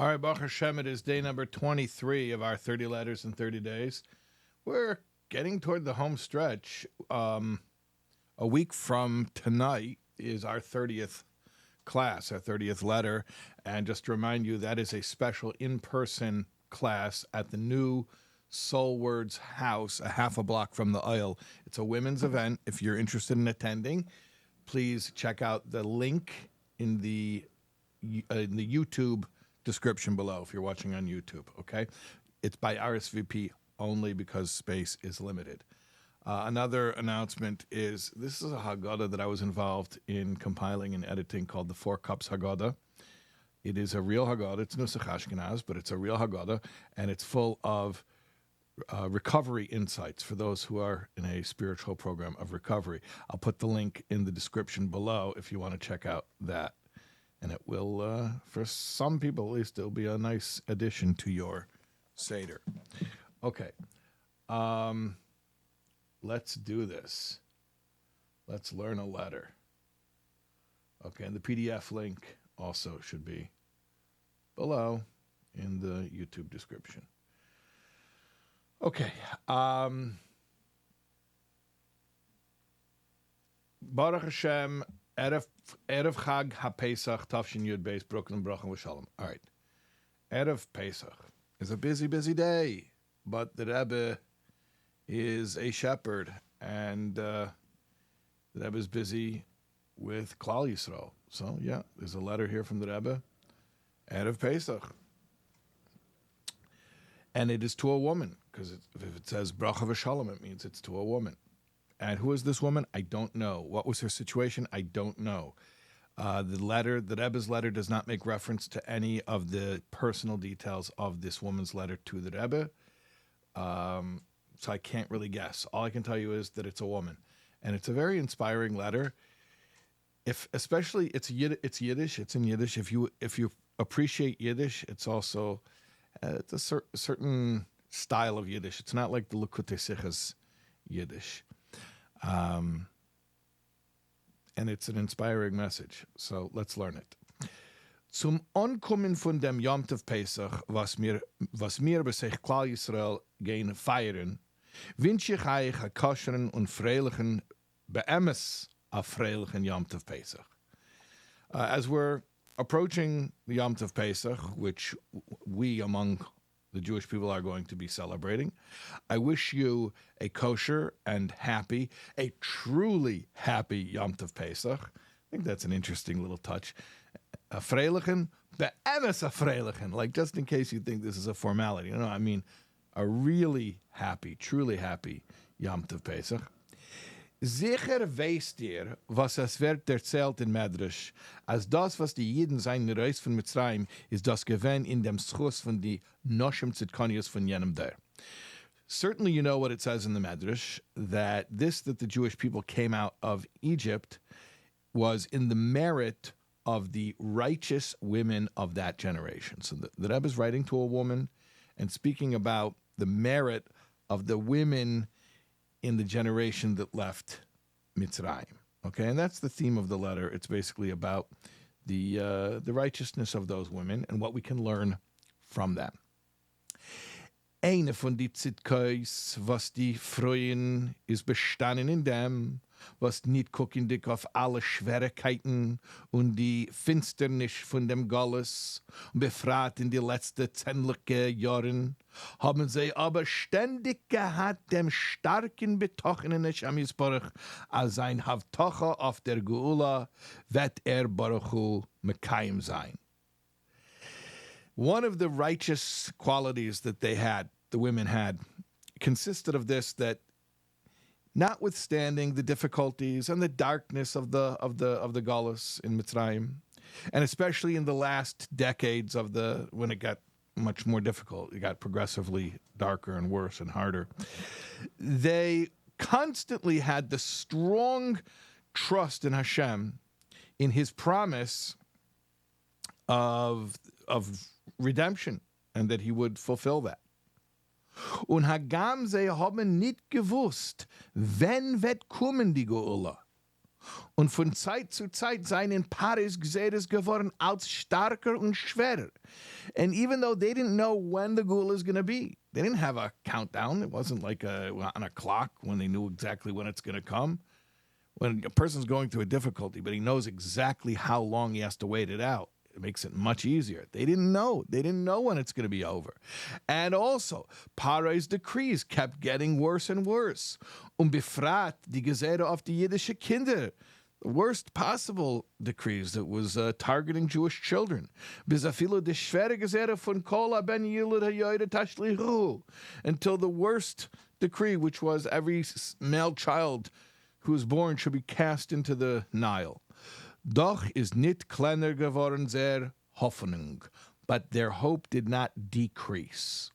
All right, Baruch Hashem, it is day number 23 of our 30 letters in 30 days. We're getting toward the home stretch. A week from tonight is our 30th class, our 30th letter. And just to remind you, that is a special in-person class at the new SoulWords house, a half a block from the aisle. It's a women's event. If you're interested in attending, please check out the link in the YouTube description below if you're watching on YouTube, okay? It's by RSVP only because space is limited. Another announcement is this is a Haggadah that I was involved in compiling and editing called the Four Cups Haggadah. It is a real Haggadah. It's Nusach Ashkenaz, but it's a real Haggadah, and it's full of recovery insights for those who are in a spiritual program of recovery. I'll put the link in the description below if you want to check out that. And it will, for some people at least, it'll be a nice addition to your Seder. Okay. Let's do this. Let's learn a letter. Okay, and the PDF link also should be below in the YouTube description. Okay. Baruch Hashem, Erev Chag HaPesach, Tafshin Yud Beis, Brooklyn, Bracha V'Shalom. All right. Erev Pesach is a busy, busy day, but the Rebbe is a shepherd, and the Rebbe is busy with Klal Yisrael. So, yeah, there's a letter here from the Rebbe, Erev Pesach. And it is to a woman, because if it says Bracha V'Shalom, it means it's to a woman. And who is this woman? I don't know. What was her situation? I don't know. The Rebbe's letter does not make reference to any of the personal details of this woman's letter to the Rebbe. So I can't really guess. All I can tell you is that it's a woman. And it's a very inspiring letter. Especially it's Yiddish. It's in Yiddish. If you appreciate Yiddish, it's also it's a certain style of Yiddish. It's not like the Likutei Sichas Yiddish. And it's an inspiring message. So let's learn it. Zum Ankommen von dem Yom Tov Pesach, was mir besech Klal Yisrael gehen feiern, wünsche ich euch a kosheren und freilichen, beemes a freilichen Yom Tov Pesach. As we're approaching the Yom Tov Pesach, which we among the Jewish people are going to be celebrating, I wish you a kosher and happy, a truly happy Yom Tov Pesach. I think that's an interesting little touch. A freilichen, be'emes a freilichen, like just in case you think this is a formality. You know, I mean, a really happy, truly happy Yom Tov Pesach. Sicher weißt ihr, was es wird erzählt in Medrash, als das, was die Jiden sein Reis von Mitzrayim, ist das Gewinn in dem Schuss von die Noshim Tzidkonius von jenem der. Certainly you know what it says in the Medrash, that the Jewish people came out of Egypt was in the merit of the righteous women of that generation. So the Rebbe is writing to a woman and speaking about the merit of the women in the generation that left Mitzrayim. Okay, and that's the theme of the letter. It's basically about the righteousness of those women and what we can learn from them. Eine von die Zitkos, was die Freuen, ist bestanden in dem, was nicht gucken dich auf alle Schwierigkeiten und die Finsternis von dem Galles und befragt in die letzten zähnliche Jahren, haben sie aber ständig gehabt dem starken betochenen Hashem Yisborach, als sein Havtocha auf der Geula wird Baruch Hu Mekayim sein. One of the righteous qualities that the women had, consisted of this, that notwithstanding the difficulties and the darkness of the Galus in Mitzrayim, and especially in the last decades when it got much more difficult, it got progressively darker and worse and harder, they constantly had the strong trust in Hashem, in His promise of redemption, and that He would fulfill that. Und hagam sie haben nicht gewusst, wenn wird kommen die Geula. Und von Zeit zu Zeit seinen Paris Gzeres geworden als starker und schwerer. And even though they didn't know when the Gula is going to be, they didn't have a countdown. It wasn't like on a clock when they knew exactly when it's going to come. When a person's going through a difficulty, but he knows exactly how long he has to wait it out, it makes it much easier. They didn't know. They didn't know when it's going to be over. And also, Paro's decrees kept getting worse and worse. Befrat die Gesere auf die jüdische Kinder. The worst possible decrees that was targeting Jewish children. Bis afilo de schwere Gesere von Kol ben Yilud hayoyde tashlichu. Until the worst decree, which was every male child who is born should be cast into the Nile. Doch is nit kleiner geworden sehr Hoffnung, but their hope did not decrease.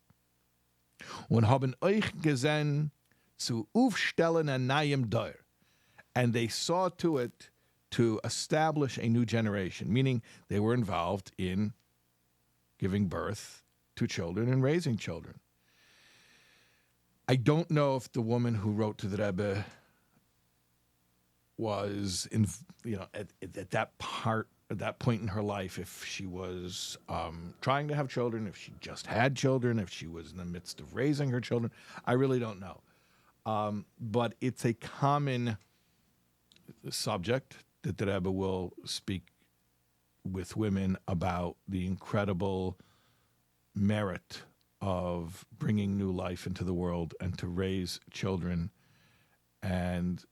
Und haben euch gesehen zu aufstellen a nayim dor. And they saw to it to establish a new generation, meaning they were involved in giving birth to children and raising children. I don't know if the woman who wrote to the Rebbe was at that point in her life, if she was trying to have children, if she just had children, if she was in the midst of raising her children. I really don't know. But it's a common subject that the Rebbe will speak with women about the incredible merit of bringing new life into the world and to raise children. And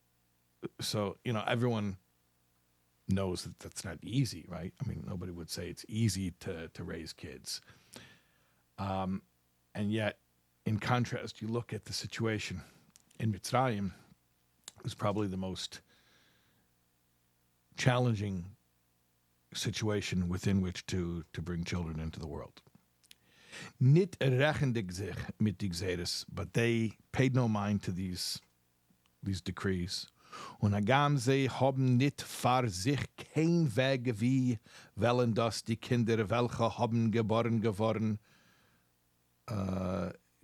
so, everyone knows that that's not easy, right? I mean, nobody would say it's easy to raise kids. And yet, in contrast, you look at the situation in Mitzrayim, it was probably the most challenging situation within which to bring children into the world. Nit rechendig sich mit die Gzeres, but they paid no mind to these decrees. Und agam sie haben nicht für sich kein Weg wie wollen das die Kinder, welche haben geboren geworden,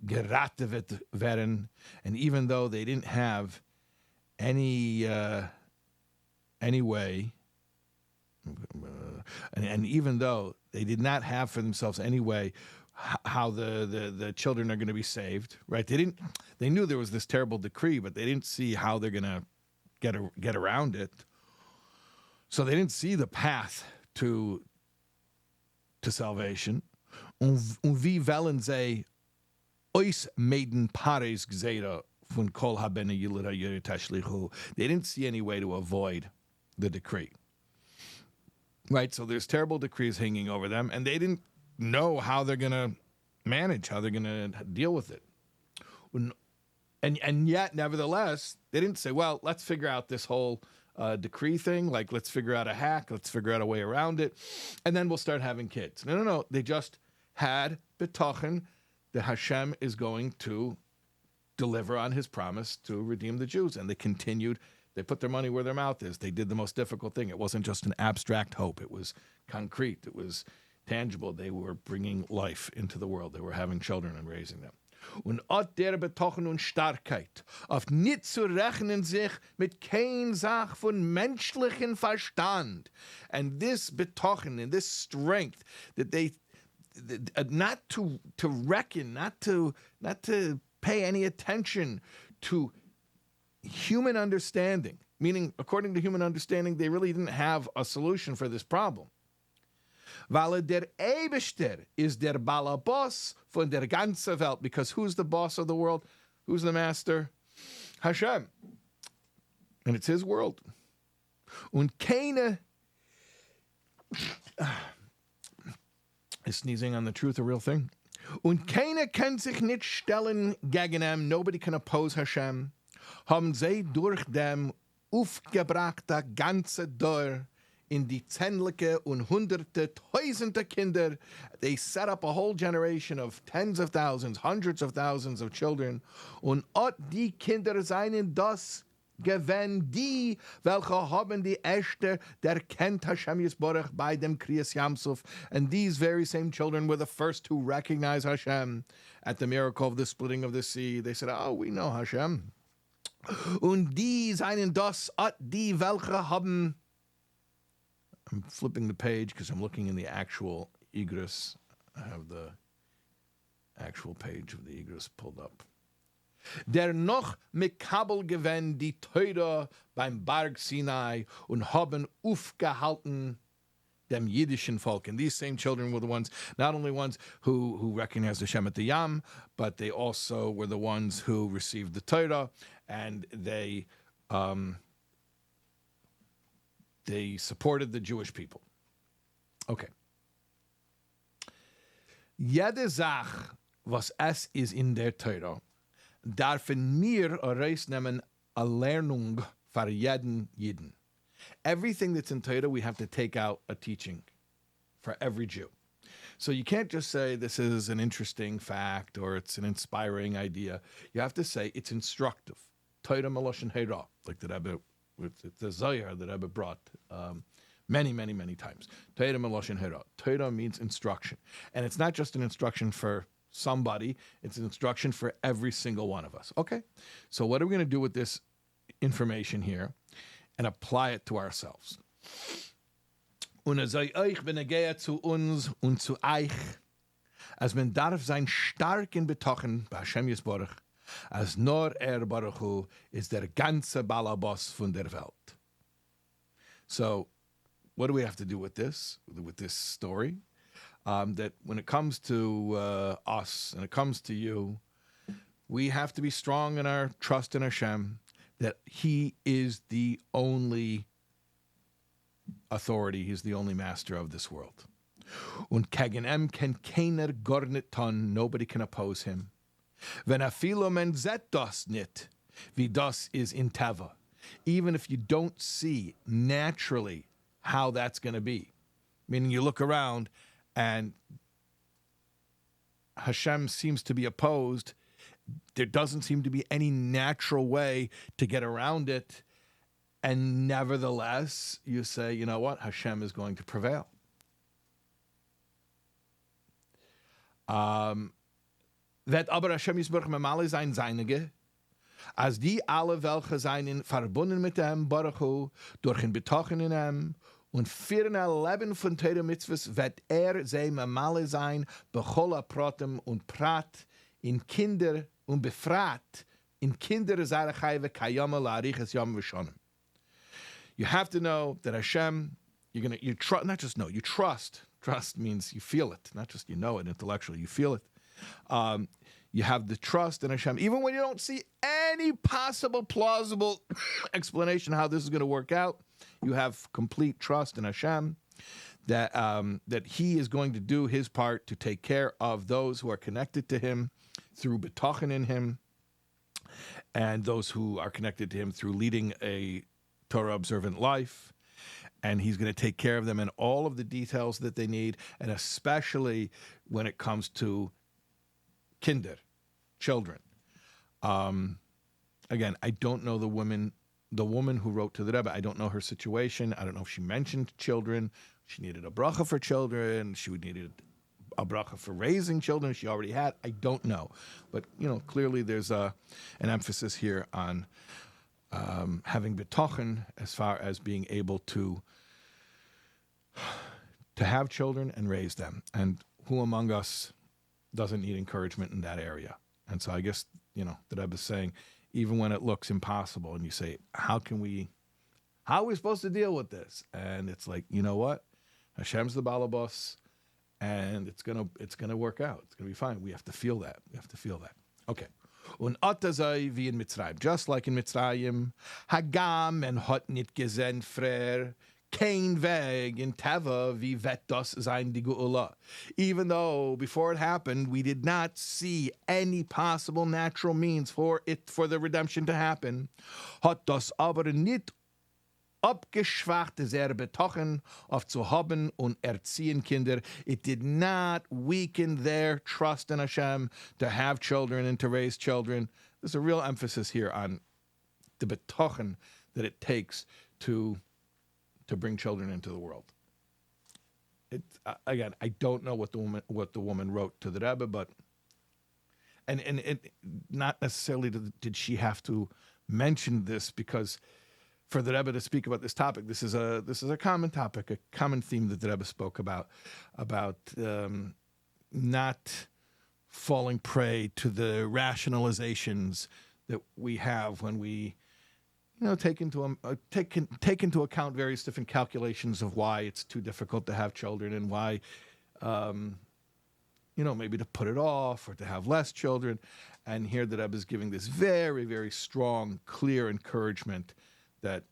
geratet werden. And even though they didn't have any way, and even though they did not have for themselves any way how the children are going to be saved, right? They knew there was this terrible decree, but they didn't see how they're going to get around it. So they didn't see the path to salvation. Wie wollen sie ois meiden pares gzeira von kol habene yilud hayir tashlichu? They didn't see any way to avoid the decree. Right, so there's terrible decrees hanging over them, and they didn't know how they're going to manage, how they're going to deal with it. And yet, nevertheless, they didn't say, well, let's figure out this whole decree thing. Like, let's figure out a hack. Let's figure out a way around it. And then we'll start having kids. No. They just had betochen that Hashem is going to deliver on his promise to redeem the Jews. And they continued. They put their money where their mouth is. They did the most difficult thing. It wasn't just an abstract hope. It was concrete. It was tangible. They were bringing life into the world. They were having children and raising them. Und от der Betochen und Starkheit auf nicht zu rechnen sich mit kein Sach von menschlichen Verstand. And this Betochen and this strength that they not to reckon, not to pay any attention to human understanding, meaning according to human understanding, they really didn't have a solution for this problem. Weil der Eibishter is der Balabos von der ganzen Welt. Because who's the boss of the world? Who's the master? Hashem. And it's his world. Und keine... Is sneezing on the truth a real thing? Und keine kann sich nicht stellen gegen ihm. Nobody can oppose Hashem. Haben sie durch dem aufgebrachte ganze Dor in die Zehnliche und Hunderte, Tausende Kinder. They set up a whole generation of tens of thousands, hundreds of thousands of children. Und ot die Kinder seien das gewähnt, die, welche haben die Erste, der kennt Hashem Yisborach bei dem Kriyas Yamsuf. And these very same children were the first to recognize Hashem at the miracle of the splitting of the sea. They said, oh, we know Hashem. Und die seien das at die welche haben. I'm flipping the page because I'm looking in the actual Igros. I have the actual page of the Igros pulled up. Der noch mikabel gewen die Torah beim Berg Sinai und haben aufgehalten dem jiddischen Volk. And these same children were the ones, not only ones who recognized Hashem at the Yam, but they also were the ones who received the Torah, and they supported the Jewish people. Okay. Jede Sach, was es ist in der Torah, darfen mir herausnehmen a Lernung für jeden Jiden. Everything that's in Torah, we have to take out a teaching for every Jew. So you can't just say this is an interesting fact or it's an inspiring idea. You have to say it's instructive. Torah Meloshen Hera, like the Rebbe, with the Zohar that Rebbe brought many, many, many times. Torah Meloshen Hera. Torah means instruction. And it's not just an instruction for somebody, it's an instruction for every single one of us. Okay? So what are we going to do with this information here and apply it to ourselves? Und sei euch, wenn zu uns und zu euch, als man darf sein stark in Betochen bei Hashem Yisborach, als nur Baruch Hu ist der ganze Balabos von der Welt. So, what do we have to do with this story? That when it comes to us and it comes to you, we have to be strong in our trust in Hashem, that He is the only authority, He's the only master of this world. Und gegen kann keiner gar nicht tun, nobody can oppose Him. Wenn afilo men zet das nit, wie das is in Teva. Even if you don't see naturally how that's going to be. Meaning you look around and Hashem seems to be opposed. There doesn't seem to be any natural way to get around it. And nevertheless, you say, you know what? Hashem is going to prevail. Wird aber Hashem Yisborach memale sein seinige, als die alle welche seien verbunden mit dem Baruch Hu, durch ein Betochen in ihm, und für ein Leben von Torah Mitzvahs wird sie memale sein, bechol Pratem und Prat, in Kinder und befragt, in Kinder seiner Chayve kayama la'ariches yom v'shonim. You have to know that Hashem, you trust, not just know, you trust. Trust means you feel it, not just you know it intellectually, you feel it. You have the trust in Hashem, even when you don't see any possible plausible explanation how this is going to work out. You have complete trust in Hashem that He is going to do His part to take care of those who are connected to Him through betochen in Him, and those who are connected to Him through leading a Torah observant life. And He's going to take care of them in all of the details that they need, and especially when it comes to kinder, children. Again, I don't know the woman who wrote to the Rebbe. I don't know her situation. I don't know if she mentioned children. She needed a bracha for children. She needed a bracha for raising children. She already had. I don't know. But, clearly there's an emphasis here on having betochen as far as being able to have children and raise them. And who among us doesn't need encouragement in that area? And so I guess, the Rebbe is saying, even when it looks impossible and you say, how are we supposed to deal with this? And it's like, you know what? Hashem's the balabos, and it's gonna work out. It's gonna be fine. We have to feel that. Okay. Und atazai wie in Mitzrayim. Just like in Mitzrayim, Hagam and hot nit gesehen frer, kein Weg in Teva wie vet das sein die Geula. Even though before it happened, we did not see any possible natural means for the redemption to happen, hat das aber nit abgeschwachte sehr betochen auf zu haben und erziehen Kinder. It did not weaken their trust in Hashem to have children and to raise children. There's a real emphasis here on the betochen that it takes to bring children into the world. Again, I don't know what the woman wrote to the Rebbe, but and it, not necessarily did she have to mentioned this because for the Rebbe to speak about this topic, this is a common topic, a common theme that the Rebbe spoke about not falling prey to the rationalizations that we have when we, take into account various different calculations of why it's too difficult to have children and why, maybe to put it off or to have less children. And here the Rebbe is giving this very, very strong, clear encouragement that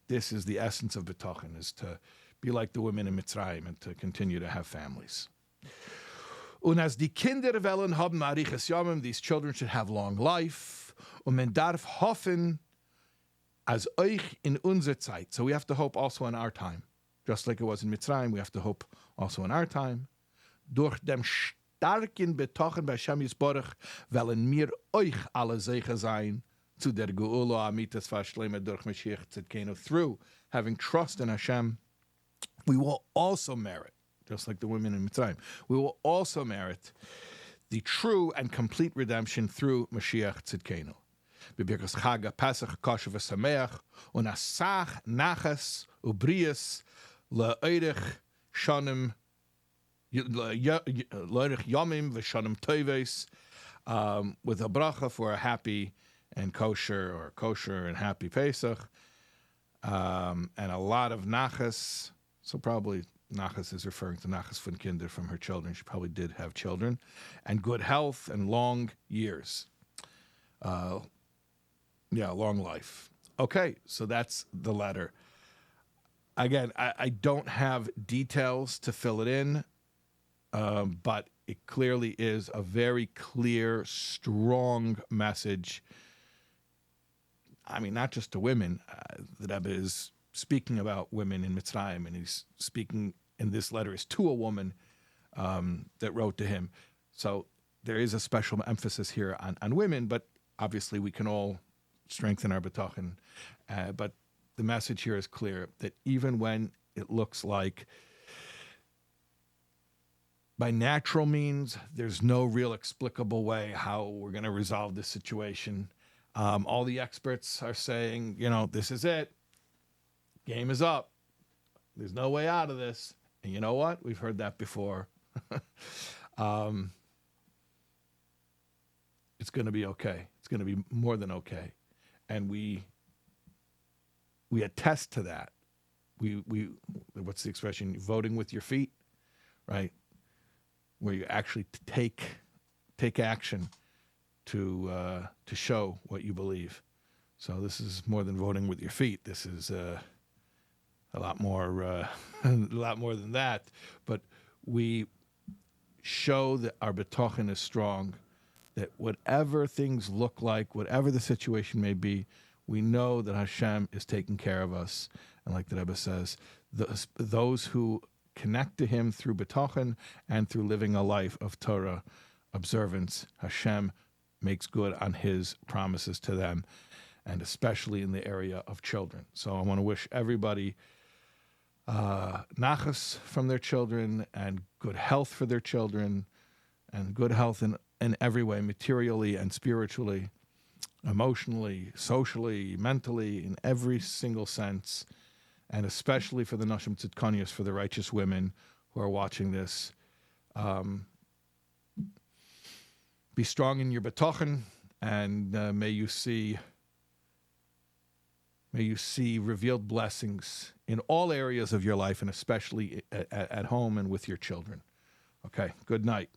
this is the essence of B'tochen, is to be like the women in Mitzrayim and to continue to have families. Und as die Kinder wollen haben ariches yamim, these children should have long life. Und man darf hoffen, as euch in unserer Zeit. So we have to hope also in our time. Just like it was in Mitzrayim, we have to hope also in our time. Durch dem starken Betochen bei Hashem Yisborach wollen wir euch alle Zeichen sein zu der Geula Amitas Vashlema durch Mashiach Tzidkenu. Through having trust in Hashem, we will also merit, just like the women in Mitzrayim, we will also merit the true and complete redemption through Mashiach Tzidkenu. B'birkas Chag Pesach Kosher v'Sameach und asach nachas ubrias le'oirich shanim le'oirich yomim v'shanim toves, with a bracha for a happy and kosher and happy Pesach, and a lot of nachas. So probably nachas is referring to nachas von Kinder, from her children. She probably did have children, and good health and long years. Long life. Okay, so that's the letter. Again, I don't have details to fill it in, but it clearly is a very clear, strong message. I mean, not just to women. The Rebbe is speaking about women in Mitzrayim, and he's speaking in this letter is to a woman that wrote to him. So there is a special emphasis here on women, but obviously we can all strengthen our betochen. But the message here is clear, that even when it looks like by natural means there's no real explicable way how we're going to resolve this situation, all the experts are saying, this is it. Game is up. There's no way out of this. And you know what? We've heard that before. It's going to be okay. It's going to be more than okay. And we attest to that. We what's the expression? Voting with your feet, right? Where you actually take action to show what you believe. So this is more than voting with your feet. This is a lot more than that. But we show that our betochen is strong, that whatever things look like, whatever the situation may be, we know that Hashem is taking care of us. And like the Rebbe says, those who connect to Him through betochen and through living a life of Torah observance, Hashem makes good on His promises to them, and especially in the area of children. So I want to wish everybody nachas from their children, and good health for their children, and good health in every way, materially and spiritually, emotionally, socially, mentally, in every single sense, and especially for the Nashim Tzidkanios, for the righteous women who are watching this. Be strong in your betochen, and may you see revealed blessings in all areas of your life, and especially at home and with your children. Okay, good night.